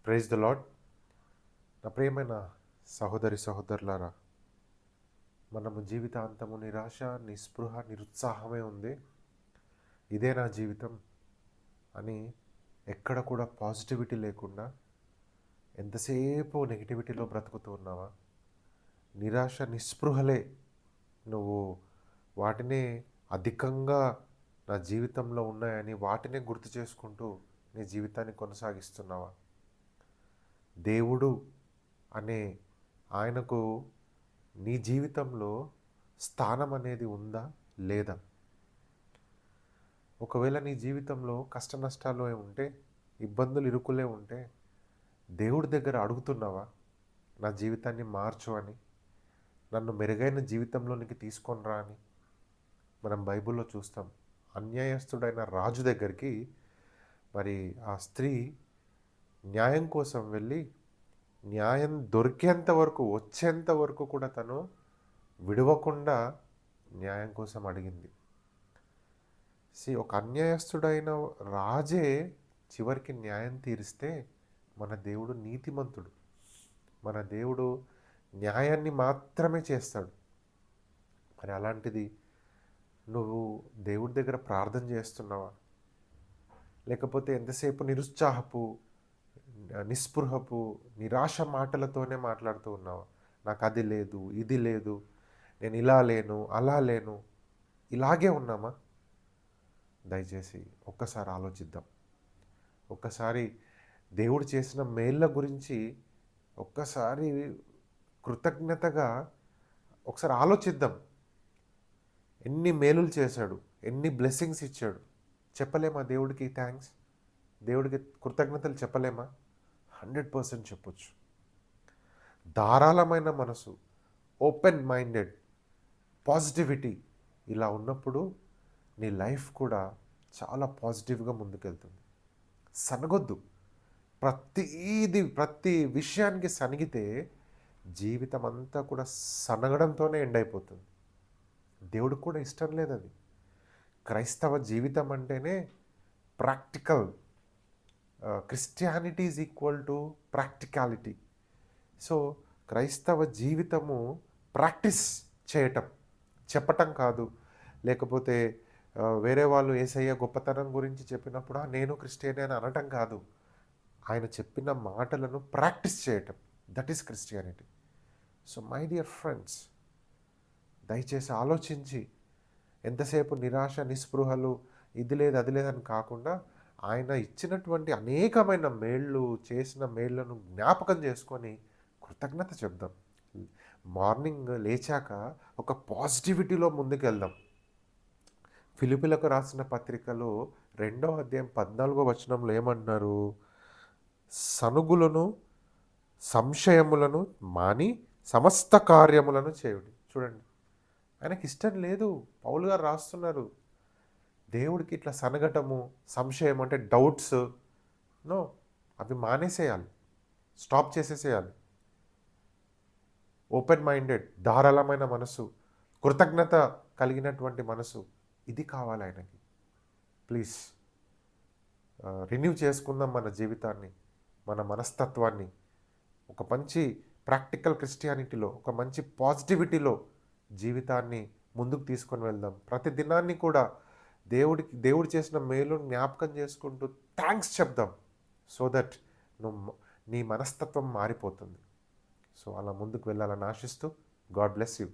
Praise the lord. నా ప్రియమైన సహోదరి సహోదరులారా, మనము జీవితాంతము నిరాశ, నిస్పృహ, నిరుత్సాహమే ఉంది, ఇదే నా జీవితం అని ఎక్కడ కూడా పాజిటివిటీ లేకుండా ఎంతసేపు నెగిటివిటీలో బ్రతుకుతూ ఉన్నావా? నిరాశ నిస్పృహలే నువ్వు వాటినే అధికంగా నా జీవితంలో ఉన్నాయని వాటినే గుర్తు చేసుకుంటూ నీ జీవితాన్ని కొనసాగిస్తున్నావా? దేవుడు అనే ఆయనకు నీ జీవితంలో స్థానం అనేది ఉందా లేదా? ఒకవేళ నీ జీవితంలో కష్ట నష్టాలు ఉంటే, ఇబ్బందులు ఇరుకులే ఉంటే దేవుడి దగ్గర అడుగుతున్నావా? నా జీవితాన్ని మార్చు అని, నన్ను మెరుగైన జీవితంలోనికి తీసుకొని రా అని. మనం బైబిల్లో చూస్తాం, అన్యాయస్తుడైన రాజు దగ్గరికి మరి ఆ స్త్రీ న్యాయం కోసం వెళ్ళి న్యాయం దొరికేంత వరకు, వచ్చేంత వరకు కూడా తను విడవకుండా న్యాయం కోసం అడిగింది. ఒక అన్యాయస్తుడైన రాజే చివరికి న్యాయం తీరిస్తే మన దేవుడు నీతిమంతుడు. మన దేవుడు న్యాయాన్ని మాత్రమే చేస్తాడు. మరి అలాంటిది నువ్వు దేవుడి దగ్గర ప్రార్థన చేస్తున్నావా? లేకపోతే ఎంతసేపు నిరుత్సాహపు, నిస్పృహపు, నిరాశ మాటలతోనే మాట్లాడుతూ ఉన్నావా? నాకు అది లేదు, ఇది లేదు, నేను ఇలా లేను, అలా లేను, ఇలాగే ఉన్నామా? దయచేసి ఒక్కసారి ఆలోచిద్దాం. ఒక్కసారి దేవుడు చేసిన మేళ్ళ గురించి ఒక్కసారి కృతజ్ఞతగా ఒకసారి ఆలోచిద్దాం. ఎన్ని మేలులు చేశాడు, ఎన్ని బ్లెస్సింగ్స్ ఇచ్చాడు. చెప్పలేమా దేవుడికి థ్యాంక్స్? దేవుడికి కృతజ్ఞతలు చెప్పలేమా? 100% చెప్పొచ్చు. ధారాళమైన మనసు, ఓపెన్ మైండెడ్, పాజిటివిటీ ఇలా ఉన్నప్పుడు నీ లైఫ్ కూడా చాలా పాజిటివ్గా ముందుకెళ్తుంది. సనగొద్దు. ప్రతి విషయానికి సనిగితే జీవితం అంతా కూడా సనగడంతోనే ఎండ్ అయిపోతుంది. దేవుడికి కూడా ఇష్టం లేదు అది. క్రైస్తవ జీవితం అంటేనే practical. Christianity is equal to practicality. So క్రైస్తవ జీవితము ప్రాక్టీస్ చేయటం, చెప్పటం కాదు. లేకపోతే వేరే వాళ్ళు యేసయ్య గొప్పతనం గురించి చెప్పినప్పుడు నేను క్రిస్టియన్ అని అనటం కాదు. ఆయన చెప్పిన మాటలను ప్రాక్టీస్ చేయటం, that is Christianity. So my dear friends, దయచేసి ఆలోచించి ఎంతసేపు నిరాశ, నిస్పృహలు, ఇది లేదు అది లేదని కాకుండా ఆయన ఇచ్చినటువంటి అనేకమైన మేళ్ళు, చేసిన మేళ్లను జ్ఞాపకం చేసుకొని కృతజ్ఞత చెప్దాం. మార్నింగ్ లేచాక ఒక పాజిటివిటీలో ముందుకెళ్దాం. ఫిలిప్పీలకు రాసిన పత్రికలో 2వ అధ్యాయం 14వ వచనంలో ఏమంటున్నారు? సనుగులను, సంశయములను మాని సమస్త కార్యములను చేయుడి. చూడండి, ఆయనకి ఇష్టం లేదు. పౌలు గారు రాస్తున్నారు, దేవుడికి ఇట్లా సనగటము, సంశయం అంటే డౌట్స్, నో, అవి మానేసేయాలి, స్టాప్ చేసేసేయాలి. ఓపెన్ మైండెడ్, ధారాళమైన మనసు, కృతజ్ఞత కలిగినటువంటి మనసు, ఇది కావాలి ఆయనకి. ప్లీజ్ రిన్యూ చేసుకుందాం మన జీవితాన్ని, మన మనస్తత్వాన్ని. ఒక మంచి ప్రాక్టికల్ క్రిస్టియానిటీలో, ఒక మంచి పాజిటివిటీలో జీవితాన్ని ముందుకు తీసుకొని వెళ్దాం. ప్రతి దినాన్ని కూడా దేవుడు చేసిన మేలు జ్ఞాపకం చేసుకుంటూ థ్యాంక్స్ చెప్దాం. సో దట్ నీ మనస్తత్వం మారిపోతుంది. సో అలా ముందుకు వెళ్ళాలని ఆశిస్తూ, గాడ్ బ్లెస్ యూ.